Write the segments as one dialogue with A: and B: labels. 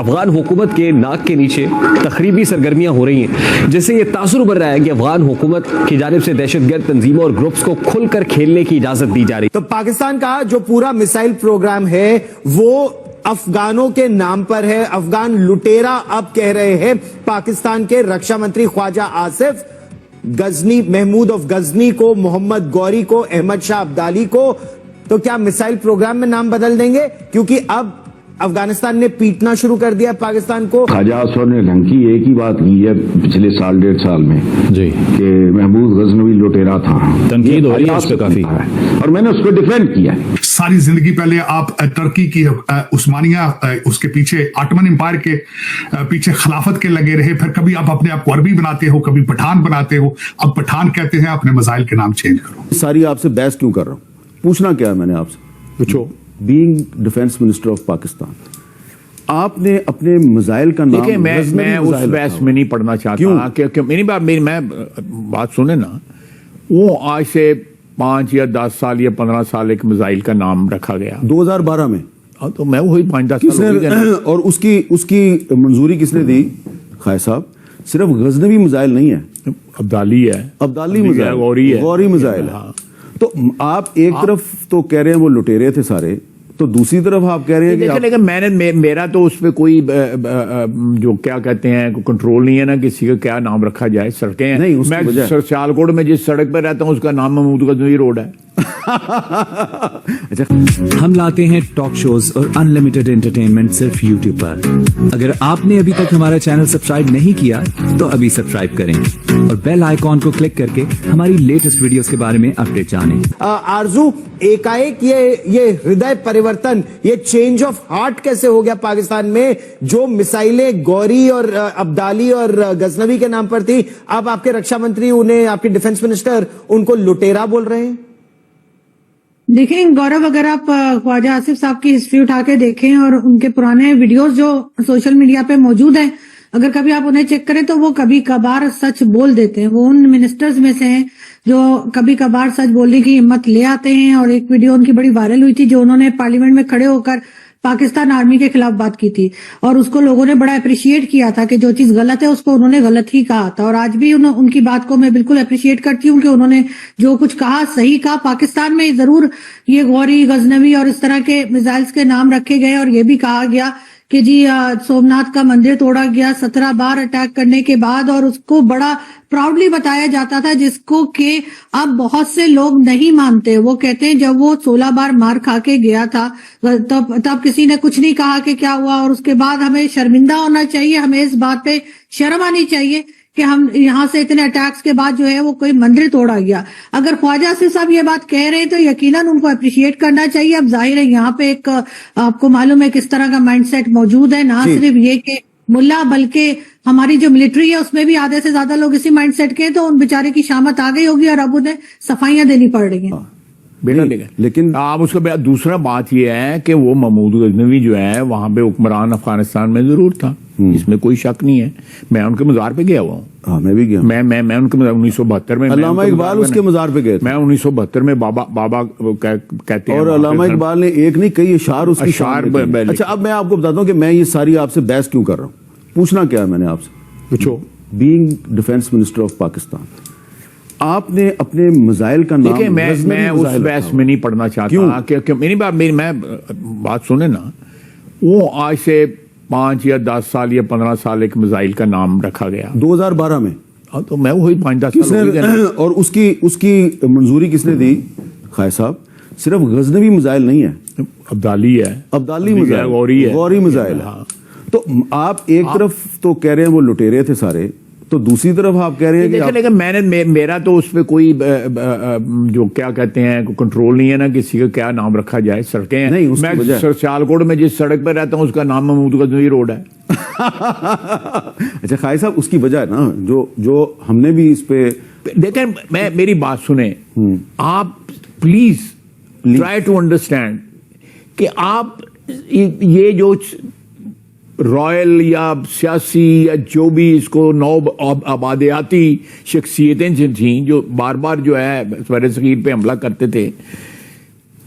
A: افغان حکومت کے ناک کے نیچے تخریبی سرگرمیاں ہو رہی ہیں، جس سے یہ تاثر ابھر رہا ہے کہ افغان حکومت کی جانب سے دہشت گرد تنظیموں اور گروپس کو کھل کر کھیلنے کی اجازت دی جا رہی ہے۔
B: تو پاکستان کا جو پورا میسائل پروگرام ہے وہ افغانوں کے نام پر ہے۔ افغان لٹیرا اب کہہ رہے ہیں پاکستان کے رکشا منتری خواجہ آصف، غزنی محمود آف غزنی کو، محمد گوری کو، احمد شاہ عبدالی کو، تو کیا میسائل پروگرام میں نام بدل دیں گے؟ کیونکہ اب افغانستان نے پیٹنا شروع کر دیا پاکستان کو۔
C: خواجہ آصف نے ڈھنگ کی ایک ہی بات کی ہے پچھلے سال 1.5 سال میں
D: جی
C: کہ محمود غزنوی لٹیرا تھا،
D: تنقید ہو رہی ہے اس پہ کافی،
C: اور میں نے اس کو ڈیفینڈ کیا۔
E: ساری زندگی پہلے آپ ترکی کی عثمانیہ اس کے پیچھے آٹمن امپائر کے پیچھے خلافت کے لگے رہے، پھر کبھی آپ اپنے آپ کو عربی بناتے ہو، کبھی پٹھان بناتے ہو، اب پٹھان کہتے ہیں، اپنے مزائل کے نام چینج کرو۔
F: ساری آپ سے بحث کیوں کر رہا ہوں؟ پوچھنا کیا ہے میں نے آپ سے؟
D: پوچھو۔
F: Being defence minister of Pakistan, آپ نے اپنے مزائل کا نام
D: دیکھیں میں اس بحث میں نہیں پڑھنا چاہتا کہ میری بات سنیں نا، وہ آج سے 5 یا 10 سال یا 15 سال ایک مزائل کا نام رکھا گیا
F: 2012 میں،
D: تو میں وہی 5-10 سال
F: اور اس کی منظوری کس نے دی؟ خواجہ صاحب، صرف غزنوی مزائل نہیں ہے،
D: عبدالی ہے،
F: عبدالی مزائل، غوری مزائل ہے۔ تو آپ ایک طرف تو کہہ رہے ہیں وہ لٹیرے تھے سارے، تو دوسری طرف آپ کہہ رہے ہیں کہ
D: لیکن میرا تو اس پہ کوئی جو کیا کہتے ہیں کنٹرول نہیں ہے نا کسی کا کیا نام رکھا جائے۔ سڑکیں ہیں، میں سیالکوٹ میں جس سڑک پہ رہتا ہوں اس کا نام محمود غزنوی روڈ ہے۔
G: ہم لاتے ہیں ٹاک شوز اور انلمیٹڈ انٹرٹینمنٹ صرف یوٹیوب پر۔ اگر آپ نے ابھی تک ہمارا چینل سبسکرائب نہیں کیا تو ابھی سبسکرائب کریں اور بیل آئیکن کو کلک کر کے ہماری لیٹسٹ ویڈیوز کے بارے میں اپڈیٹ جانیں۔
B: آرزو، ایک ایک یہ ہردے پریورتن، یہ چینج آف ہارٹ کیسے ہو گیا پاکستان میں؟ جو مسائلیں گوری اور عبدالی اور غزنوی کے نام پر تھی، اب آپ کے رکشا منتری انہیں، آپ کے ڈیفنس منسٹر ان کو لٹیرا بول رہے ہیں۔
H: دیکھیں گورو، اگر آپ خواجہ آصف صاحب کی ہسٹری اٹھا کے دیکھیں اور ان کے پرانے ویڈیوز جو سوشل میڈیا پہ موجود ہیں، اگر کبھی آپ انہیں چیک کریں تو وہ کبھی کبھار سچ بول دیتے ہیں۔ وہ ان منسٹرز میں سے ہیں جو کبھی کبھار سچ بولنے کی ہمت لے آتے ہیں، اور ایک ویڈیو ان کی بڑی وائرل ہوئی تھی جو انہوں نے پارلیمنٹ میں کھڑے ہو کر پاکستان آرمی کے خلاف بات کی تھی، اور اس کو لوگوں نے بڑا اپریشیٹ کیا تھا کہ جو چیز غلط ہے اس کو انہوں نے غلط ہی کہا تھا، اور آج بھی ان کی بات کو میں بالکل اپریشیٹ کرتی ہوں کہ انہوں نے جو کچھ کہا صحیح کہا۔ پاکستان میں ضرور یہ غوری، غزنوی اور اس طرح کے میزائلز کے نام رکھے گئے، اور یہ بھی کہا گیا کہ جی سومناتھ کا مندر توڑا گیا 17 بار اٹیک کرنے کے بعد، اور اس کو بڑا پراؤڈلی بتایا جاتا تھا، جس کو کہ اب بہت سے لوگ نہیں مانتے۔ وہ کہتے ہیں جب وہ 16 بار مار کھا کے گیا تھا تب کسی نے کچھ نہیں کہا کہ کیا ہوا، اور اس کے بعد ہمیں شرمندہ ہونا چاہیے، ہمیں اس بات پہ شرم آنی چاہیے کہ ہم یہاں سے اتنے اٹیکس کے بعد جو ہے وہ کوئی مندر توڑا گیا۔ اگر خواجہ آصف صاحب یہ بات کہہ رہے ہیں تو یقیناً ان کو اپریشیٹ کرنا چاہیے۔ اب ظاہر ہے یہاں پہ ایک آپ کو معلوم ہے کس طرح کا مائنڈ سیٹ موجود ہے، نہ صرف یہ کہ ملا بلکہ ہماری جو ملٹری ہے اس میں بھی آدھے سے زیادہ لوگ اسی مائنڈ سیٹ کے، تو ان بیچارے کی شامت آ گئی ہوگی اور اب انہیں صفائیاں دینی پڑ رہی ہیں۔
D: لیکن آپ اس کا دوسرا بات یہ ہے کہ وہ محمود غزنوی جو ہے وہاں پہ حکمران افغانستان میں ضرور تھا، اس میں کوئی شک نہیں ہے۔ میں ان کے مزار پہ گیا ہوا ہوں،
F: میں بھی گیا،
D: میں ان کے 1972 میں
F: علامہ اقبال اس کے مزار پہ گئے،
D: میں 1972 میں بابا کہتے ہیں،
F: اور علامہ اقبال نے ایک نہیں کئی اشعار اس کے۔ اچھا اب میں آپ کو بتاتا ہوں کہ میں یہ ساری آپ سے بحث کیوں کر رہا ہوں؟ پوچھنا کیا ہے میں نے آپ سے؟
D: پوچھو۔
F: Being defence minister of Pakistan, آپ نے اپنے مزائل کا نام،
D: دیکھیں میں اس بحث میں نہیں پڑھنا چاہتا کہ میری بات سنیں نا، وہ آج سے 5 یا 10 سال یا 15 سال ایک مزائل کا نام رکھا گیا
F: 2012 میں،
D: تو میں وہی 5-10 سال،
F: اور اس کی منظوری کس نے دی؟ خواجہ صاحب، صرف غزنوی مزائل نہیں ہے،
D: عبدالی ہے،
F: عبدالی مزائل، غوری مزائل ہے۔ تو آپ ایک طرف تو کہہ رہے ہیں وہ لٹیرے تھے سارے، تو دوسری طرف آپ کہہ رہے ہیں کہ
D: لیکن میرا تو اس پہ کوئی جو کیا کہتے ہیں کنٹرول نہیں ہے نا کسی کا کیا نام رکھا جائے۔ سڑکیں ہیں، میں سیالکوٹ میں جس سڑک پہ رہتا ہوں اس کا نام محمود غزنوی روڈ ہے۔
F: اچھا خواجہ صاحب، اس کی وجہ ہے نا جو ہم نے بھی اس پہ،
D: دیکھیں میری بات سنیں، آپ پلیز ٹرائی ٹو انڈرسٹینڈ کہ آپ یہ جو رائل یا سیاسی یا جو بھی اس کو نوب آبادیاتی شخصیتیں تھیں جو بار بار جو ہے سویر صغیر پہ حملہ کرتے تھے،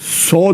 D: 100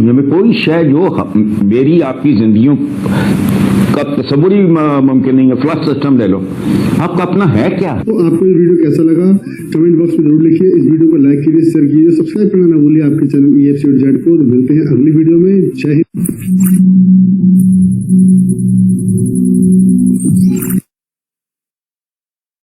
C: دنیا میں کوئی شے جو میری آپ کی زندگیوں کا تصور ہی ممکن نہیں ہے. فلش سسٹم لے لو, آپ کا اپنا ہے کیا؟
I: تو آپ کو یہ ویڈیو کیسا لگا کمنٹ باکس میں ضرور لکھیے. اس ویڈیو کو لائک کیجیے, شیئر کیجیے, سبسکرائب کرنا نہ بھولیے آپ کے چینل EFC.Z کو. ملتے ہیں اگلی ویڈیو میں. جے ہند.